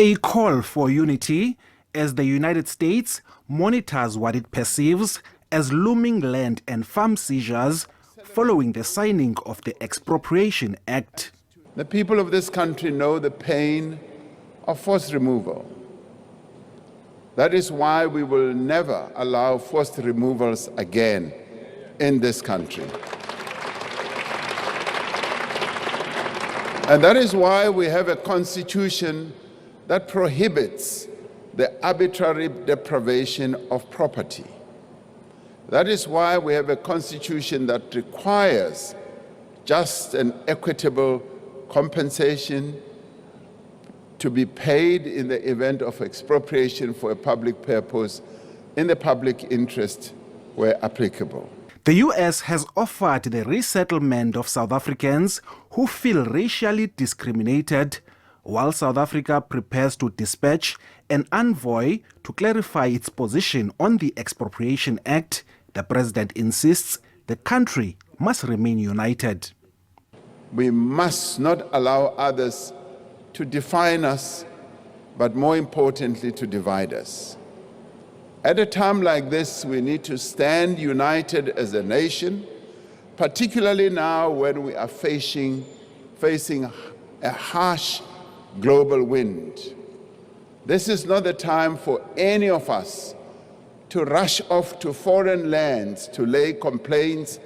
A call for unity as the United States monitors what it perceives as looming land and farm seizures following the signing of the Expropriation Act. The people of this country know the pain of forced removal. That is why we will never allow forced removals again in this country. And that is why we have a constitution that prohibits the arbitrary deprivation of property. That is why we have a constitution that requires just and equitable compensation to be paid in the event of expropriation for a public purpose in the public interest where applicable. The U.S. has offered the resettlement of South Africans who feel racially discriminated, while South Africa prepares to dispatch an envoy to clarify its position on the Expropriation Act. The president insists the country must remain united. We must not allow others to define us, but more importantly, to divide us. At a time like this, we need to stand united as a nation, particularly now when we are facing a harsh global wind. This is not the time for any of us to rush off to foreign lands to lay complaints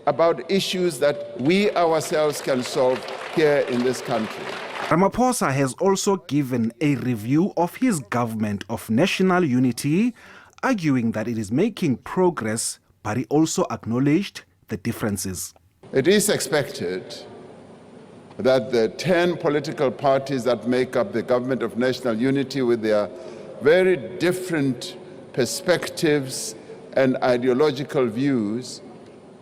about issues that we ourselves can solve here in this country. Ramaphosa has also given a review of his government of national unity, arguing that it is making progress, but he also acknowledged the differences. It is expected that the 10 political parties that make up the government of national unity, with their very different perspectives and ideological views,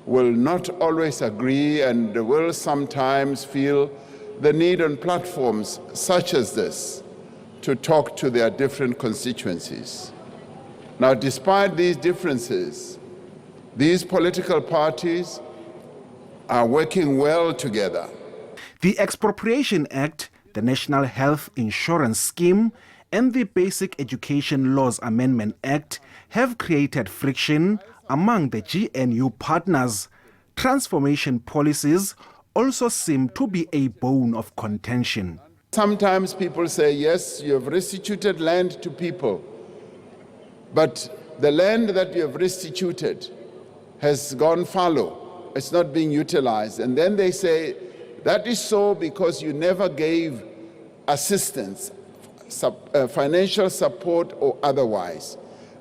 will not always agree and will sometimes feel the need on platforms such as this to talk to their different constituencies. Now, despite these differences, these political parties are working well together. The Expropriation Act, the National Health Insurance Scheme, and the Basic Education Laws Amendment Act have created friction among the GNU partners. Transformation policies also seem to be a bone of contention. Sometimes people say, yes, you have restituted land to people, but the land that you have restituted has gone fallow. It's not being utilized. And then they say, that is so because you never gave assistance, financial support or otherwise.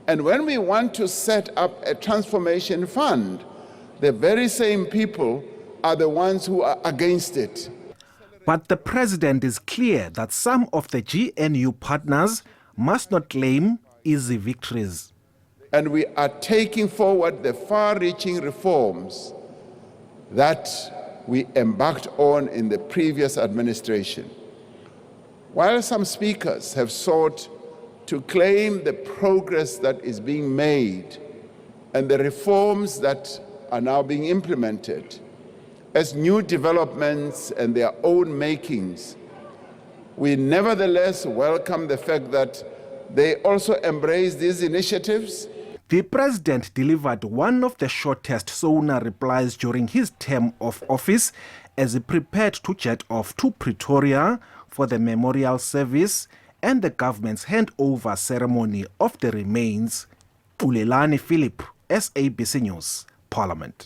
And when we want to set up a transformation fund, the very same people are the ones who are against it. But the president is clear that some of the GNU partners must not claim easy victories. And we are taking forward the far-reaching reforms that we embarked on in the previous administration. While some speakers have sought to claim the progress that is being made and the reforms that are now being implemented as new developments and their own makings, we nevertheless welcome the fact that they also embrace these initiatives. The president delivered one of the shortest SONA replies during his term of office as he prepared to jet off to Pretoria for the memorial service and the government's handover ceremony of the remains. Ulelani Philip, SABC News, Parliament.